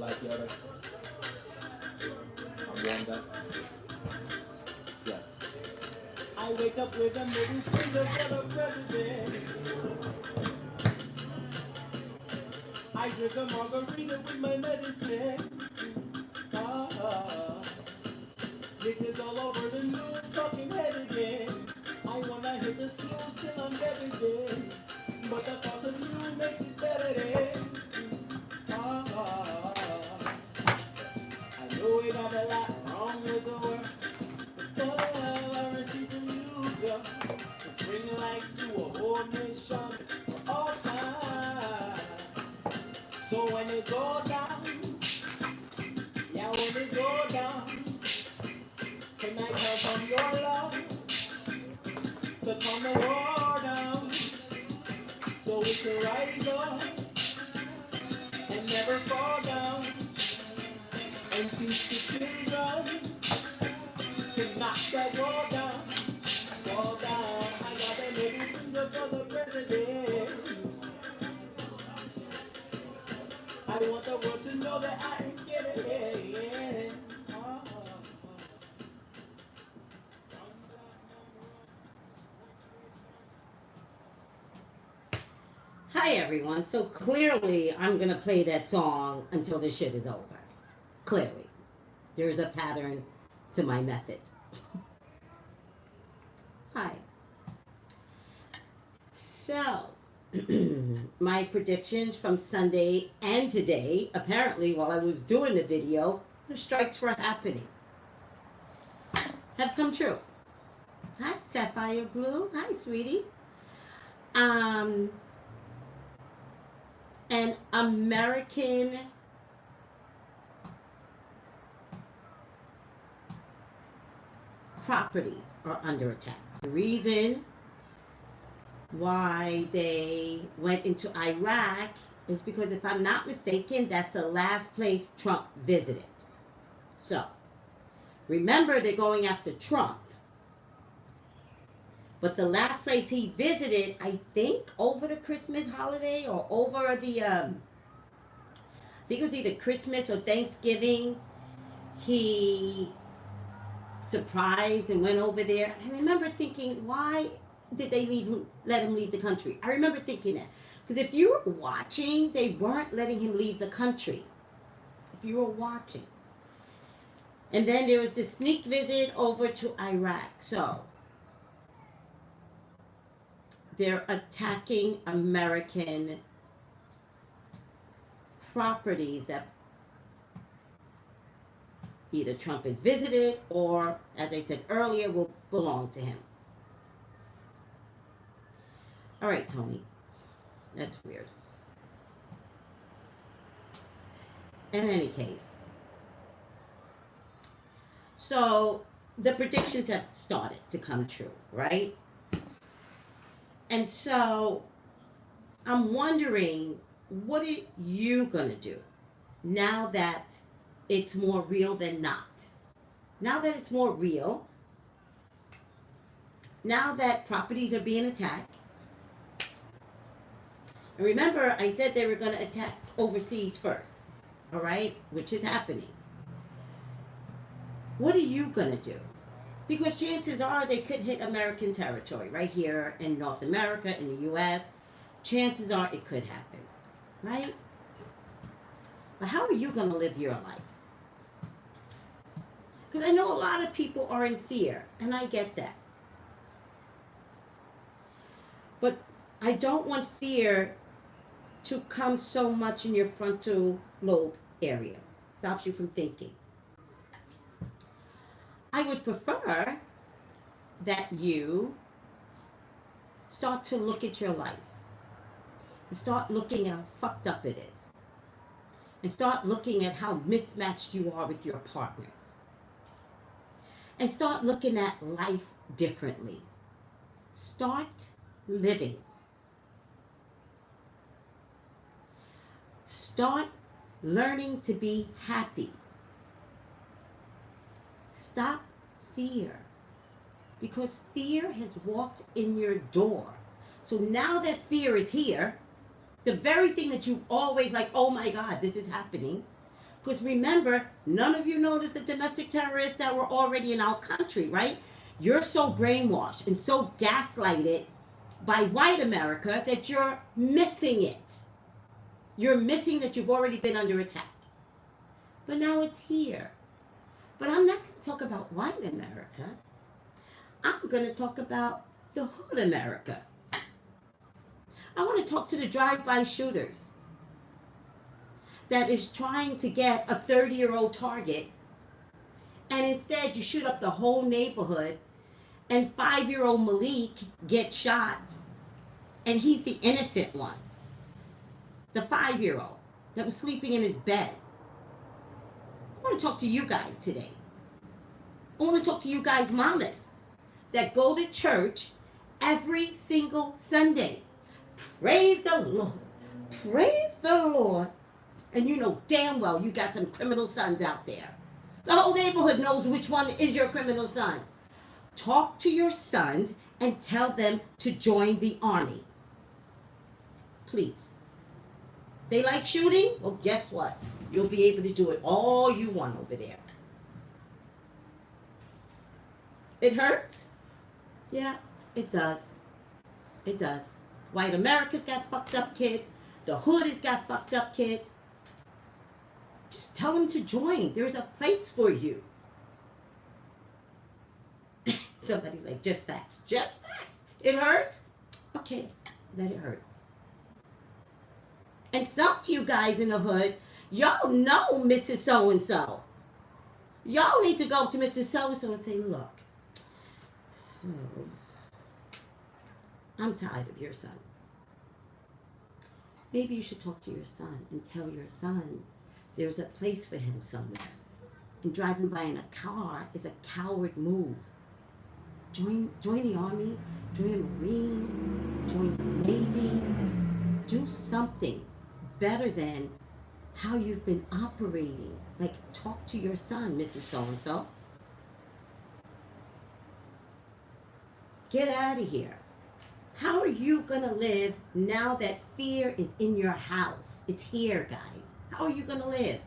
like the other. I'm warmed up. Yeah. I wake up with a middle finger for the president. I drink a margarita with my medicine. Ah, niggas all over the news talking head again. I wanna hit the snooze till I'm dead again. But the thought of you makes it better then. Ah, I know we got a lot wrong with the world. But the love I receive from you, girl, to bring light to a whole nation for all time. So when it go down, yeah, when it go down, can I count on your love to calm the war down? So we can rise up and never fall down and teach the children to knock that wall down, wall down. I got a middle finger for the president. I want the world to know that I ain't scared of it. Hi everyone. So clearly I'm going to play that song until this shit is over. Clearly. There's a pattern to my method. Hi. So, my predictions from Sunday and today, apparently while I was doing the video, the strikes were happening. Have come true. Hi, Sapphire Blue. Hi, sweetie. An American properties are under attack. The reason why they went into Iraq is because, if I'm not mistaken, that's the last place Trump visited. So, remember, they're going after Trump. But the last place he visited, I think, over the Christmas holiday or over the, I think it was either Christmas or Thanksgiving, he surprised and went over there. I remember thinking, why did they let him leave the country? I remember thinking that. Because if you were watching, they weren't letting him leave the country. If you were watching. And then there was this sneak visit over to Iraq. So, they're attacking American properties that either Trump has visited or, as I said earlier, will belong to him. All right, Tony. That's weird. In any case. So, the predictions have started to come true, right? And so, I'm wondering, what are you going to do now that it's more real than not? Now that it's more real, now that properties are being attacked, and remember, I said they were going to attack overseas first, all right? Which is happening. What are you going to do? Because chances are they could hit American territory right here in North America, in the U.S. Chances are it could happen, right? But how are you going to live your life? Because I know a lot of people are in fear, and I get that. But I don't want fear to come so much in your frontal lobe area. Stops you from thinking. I would prefer that you start to look at your life and start looking at how fucked up it is, and start looking at how mismatched you are with your partners, and start looking at life differently. Start living. Start learning to be happy. Stop fear, because fear has walked in your door. So now that fear is here, the very thing that you've always like, oh my God, this is happening. Because remember, none of you noticed the domestic terrorists that were already in our country, right? You're so brainwashed and so gaslighted by white America that you're missing it. You're missing that you've already been under attack. But now it's here. But I'm not going to talk about white America. I'm going to talk about the hood America. I want to talk to the drive-by shooters that is trying to get a 30-year-old target, and instead you shoot up the whole neighborhood, and 5-year-old Malik gets shot, and he's the innocent one. The 5-year-old that was sleeping in his bed. I want to talk to you guys today. I want to talk to you guys mamas that go to church every single Sunday. Praise the Lord. Praise the Lord. And you know damn well you got some criminal sons out there. The whole neighborhood knows which one is your criminal son. Talk to your sons and tell them to join the army. Please. They like shooting? Well, guess what? You'll be able to do it all you want over there. It hurts? Yeah, it does. It does. White America's got fucked up kids. The hood has got fucked up kids. Just tell them to join. There's a place for you. Somebody's like, just facts. Just facts. It hurts? Okay, let it hurt. And some of you guys in the hood, y'all know Mrs. So-and-so. Y'all need to go to Mrs. So-and-so and say, look, so I'm tired of your son. Maybe you should talk to your son and tell your son there's a place for him somewhere. And driving by in a car is a coward move. Join the army, join the Marine, join the Navy. Do something better than how you've been operating. Like, talk to your son, Mrs. So-and-so. Get out of here. How are you going to live now that fear is in your house? It's here, guys. How are you going to live?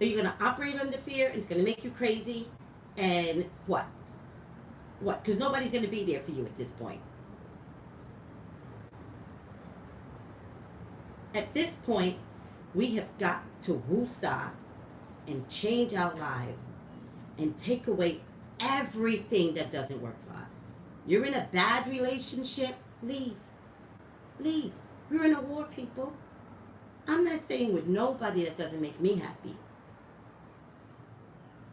Are you going to operate under fear and it's going to make you crazy? And what? What? Because nobody's going to be there for you at this point. At this point, we have got to woosah and change our lives and take away everything that doesn't work for us. You're in a bad relationship, leave. Leave. We're in a war, people. I'm not staying with nobody that doesn't make me happy.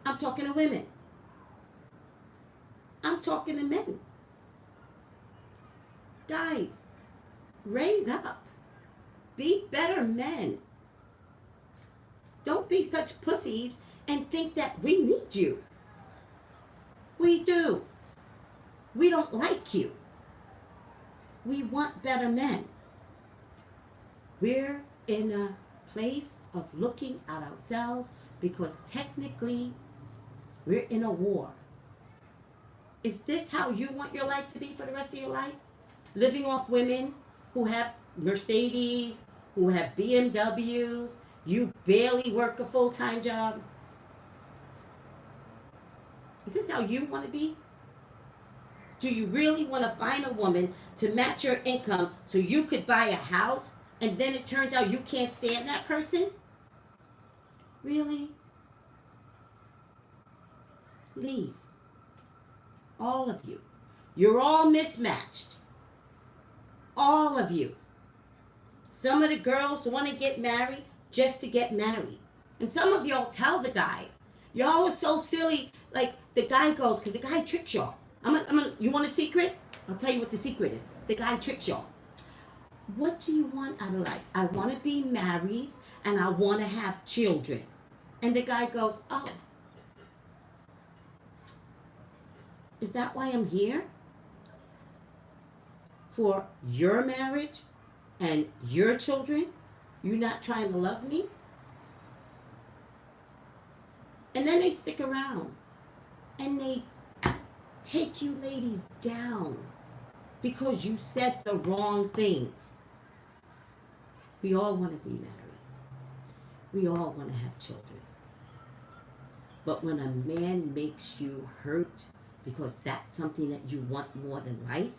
I'm talking to women. I'm talking to men. Guys, raise up. Be better men. Don't be such pussies and think that we need you. We do. We don't like you. We want better men. We're in a place of looking at ourselves because technically we're in a war. Is this how you want your life to be for the rest of your life? Living off women who have Mercedes, who have BMWs, you barely work a full-time job? Is this how you want to be? Do you really want to find a woman to match your income so you could buy a house and then it turns out you can't stand that person? Really? Leave. All of you. You're all mismatched. All of you. Some of the girls want to get married just to get married. And some of y'all tell the guys. Y'all are so silly. Like, the guy goes, because the guy tricks y'all. You want a secret? I'll tell you what the secret is. The guy tricks y'all. What do you want out of life? I want to be married and I want to have children. And the guy goes, oh. Is that why I'm here? For your marriage and your children? You're not trying to love me? And then they stick around and they take you ladies down because you said the wrong things. We all want to be married. We all want to have children. But when a man makes you hurt because that's something that you want more than life,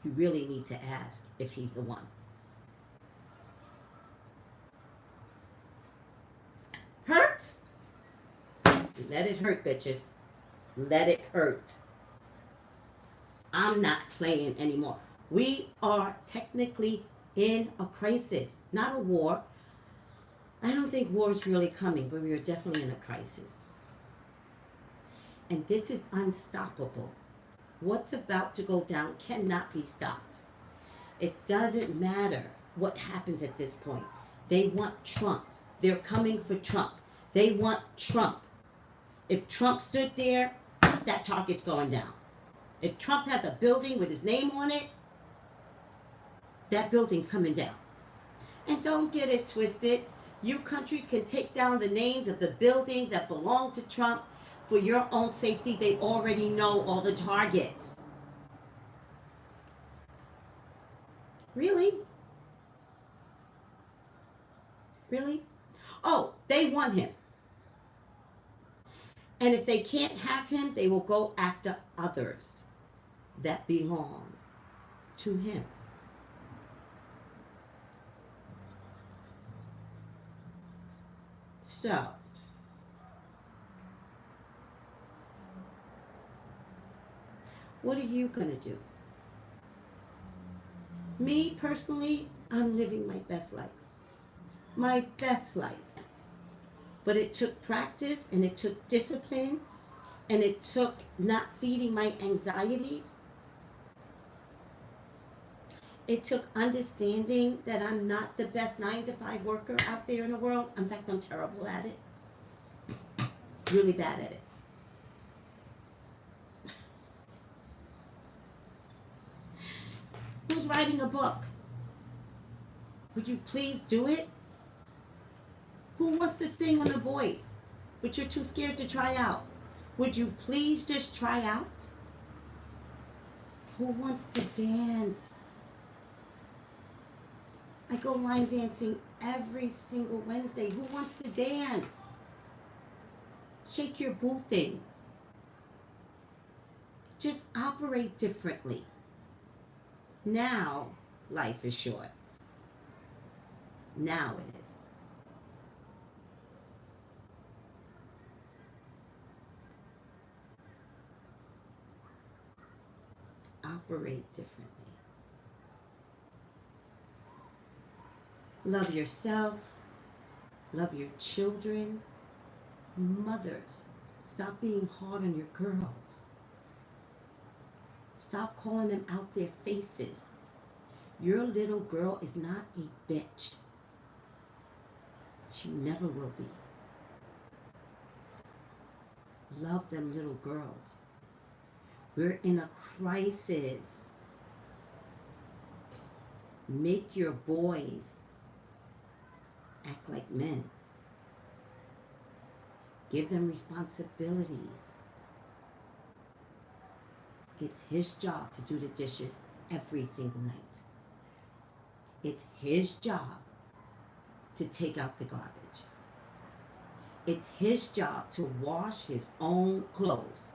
you really need to ask if he's the one. Hurts? Let it hurt, bitches. Let it hurt. I'm not playing anymore. We are technically in a crisis, not a war. I don't think war is really coming, but we are definitely in a crisis. And this is unstoppable. What's about to go down cannot be stopped. It doesn't matter what happens at this point. They want Trump. They're coming for Trump. They want Trump. If Trump stood there, that target's going down. If Trump has a building with his name on it, that building's coming down. And don't get it twisted. You countries can take down the names of the buildings that belong to Trump for your own safety. They already know all the targets. Really? Really? Oh, they want him. And if they can't have him, they will go after others that belong to him. So, what are you going to do? Me, personally, I'm living my best life. My best life. But it took practice, and it took discipline, and it took not feeding my anxieties. It took understanding that I'm not the best 9-to-5 worker out there in the world. In fact, I'm terrible at it. Really bad at it. Who's writing a book? Would you please do it? Who wants to sing on a voice, but you're too scared to try out? Would you please just try out? Who wants to dance? I go line dancing every single Wednesday. Who wants to dance? Shake your boo thing. Just operate differently. Now, life is short. Now it is. Operate differently. Love yourself. Love your children. Mothers, stop being hard on your girls. Stop calling them out their faces. Your little girl is not a bitch. She never will be. Love them little girls. We're in a crisis. Make your boys act like men. Give them responsibilities. It's his job to do the dishes every single night. It's his job to take out the garbage. It's his job to wash his own clothes.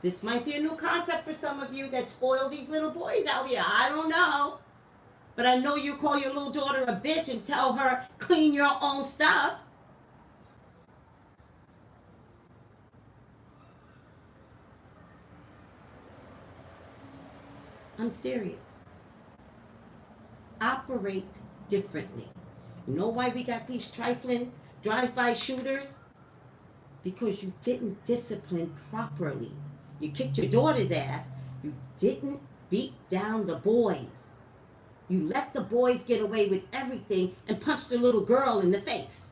This might be a new concept for some of you that spoil these little boys out here. I don't know. But I know you call your little daughter a bitch and tell her, clean your own stuff. I'm serious. Operate differently. You know why we got these trifling drive-by shooters? Because you didn't discipline properly. You kicked your daughter's ass. You didn't beat down the boys. You let the boys get away with everything and punched the little girl in the face.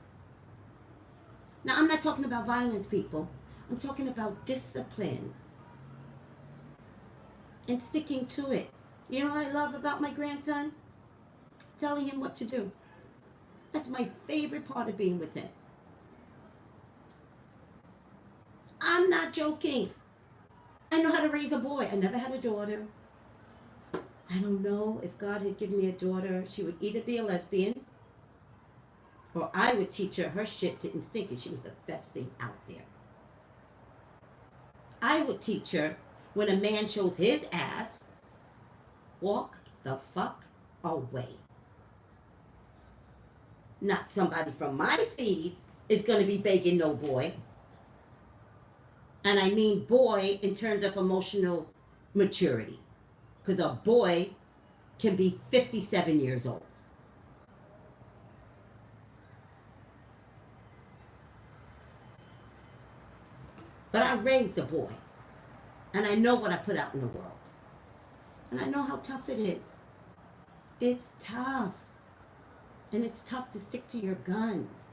Now, I'm not talking about violence, people. I'm talking about discipline. And sticking to it. You know what I love about my grandson? Telling him what to do. That's my favorite part of being with him. I'm not joking. I know how to raise a boy. I never had a daughter. I don't know if God had given me a daughter. She would either be a lesbian Or I would teach her her shit didn't stink and she was the best thing out there. I would teach her when a man shows his ass, walk the fuck away. Not somebody from my seed is going to be begging no boy. And I mean boy in terms of emotional maturity. Because a boy can be 57 years old. But I raised a boy. And I know what I put out in the world. And I know how tough it is. It's tough. And it's tough to stick to your guns.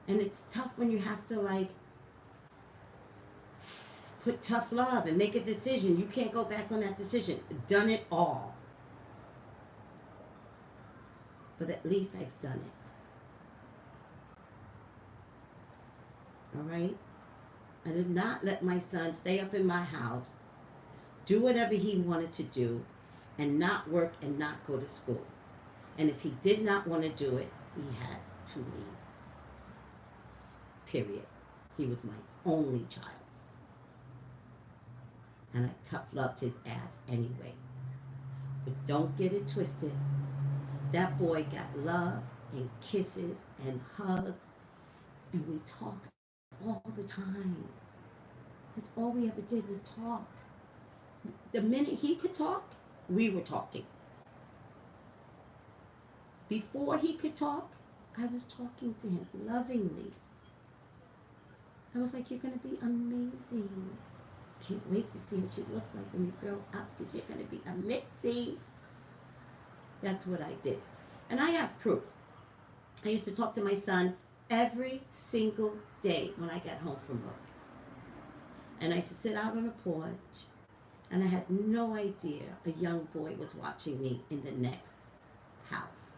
And it's tough when you have to, like, put tough love and make a decision. You can't go back on that decision. Done it all. But at least I've done it. All right? I did not let my son stay up in my house, do whatever he wanted to do, and not work and not go to school. And if he did not want to do it, he had to leave. Period. He was my only child. And I tough loved his ass anyway. But don't get it twisted. That boy got love and kisses and hugs. And we talked all the time. That's all we ever did was talk. The minute he could talk, we were talking. Before he could talk, I was talking to him lovingly. I was like, you're going to be amazing. Can't wait to see what you look like when you grow up because you're going to be amazing. That's what I did. And I have proof. I used to talk to my son every single day when I got home from work. And I used to sit out on the porch, and I had no idea a young boy was watching me in the next house.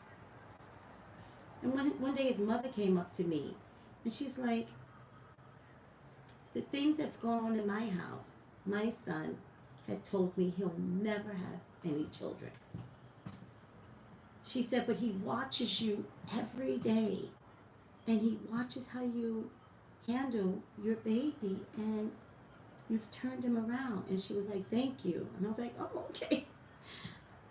And one day his mother came up to me, and she's like, the things that's going on in my house, my son had told me he'll never have any children. She said, but he watches you every day, and he watches how you handle your baby, and you've turned him around. And she was like, thank you. And I was like, oh, okay.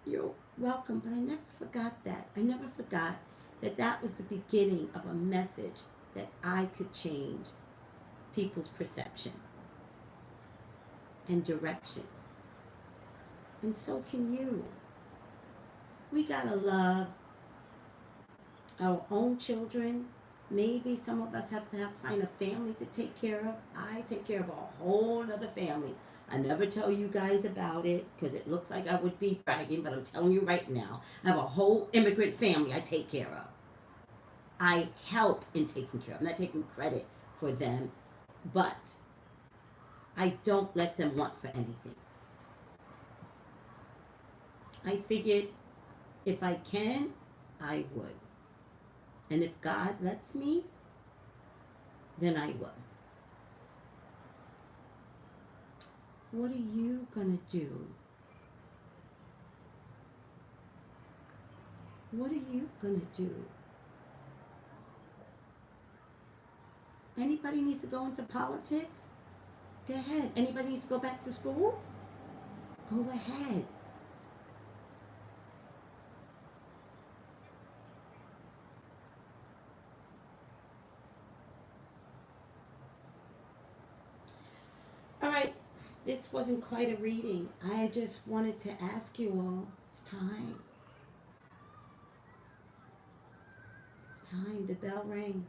You're welcome. But I never forgot that. I never forgot that that was the beginning of a message that I could change people's perception and directions. And so can you. We gotta love our own children. Maybe some of us have to find a family to take care of. I take care of a whole other family. I never tell you guys about it because it looks like I would be bragging, but I'm telling you right now, I have a whole immigrant family I take care of. I help in taking care of. I'm not taking credit for them, but I don't let them want for anything. I figured if I can, I would. And if God lets me, then I will. What are you gonna do? What are you gonna do? Anybody needs to go into politics? Go ahead. Anybody needs to go back to school? Go ahead. All right, this wasn't quite a reading. I just wanted to ask you all, it's time. It's time, the bell rang.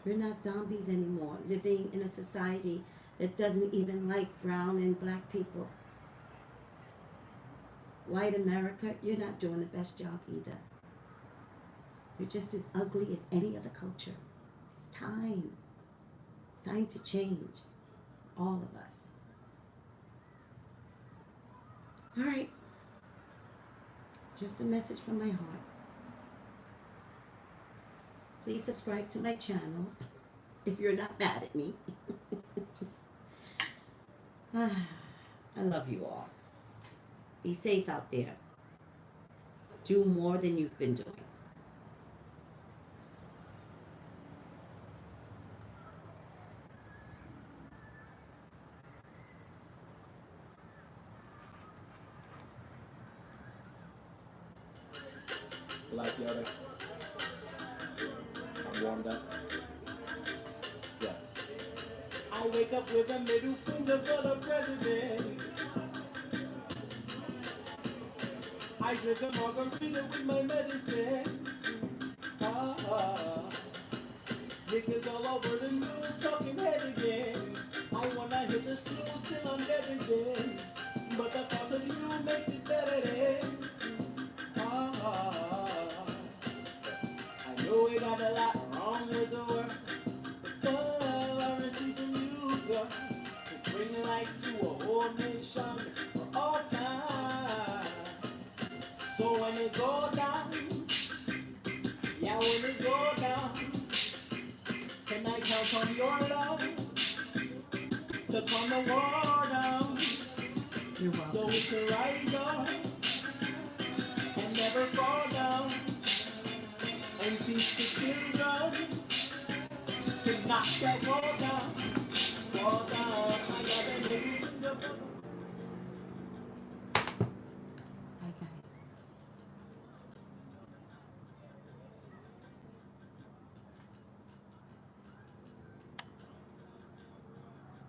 We're not zombies anymore, living in a society that doesn't even like brown and black people. White America, you're not doing the best job either. You're just as ugly as any other culture. It's time. It's time to change. All of us. All right. Just a message from my heart. Please subscribe to my channel if you're not mad at me. I love you all. Be safe out there. Do more than you've been doing. Like Yoda. I'm warmed up. Yeah. I wake up with a middle finger for the president. I drink a margarita with my medicine. Niggas all over the news talking head again. I wanna hit the snooze till I'm dead again. But the thought of you makes it better then. I know we got a lot wrong with the world. The love I receive from you, girl, to bring light to a whole nation for all time. So when it go down, yeah, when it go down, can I count on your love to calm the war down? You're welcome. So we can rise up and never fall down, and teach the children to knock that wall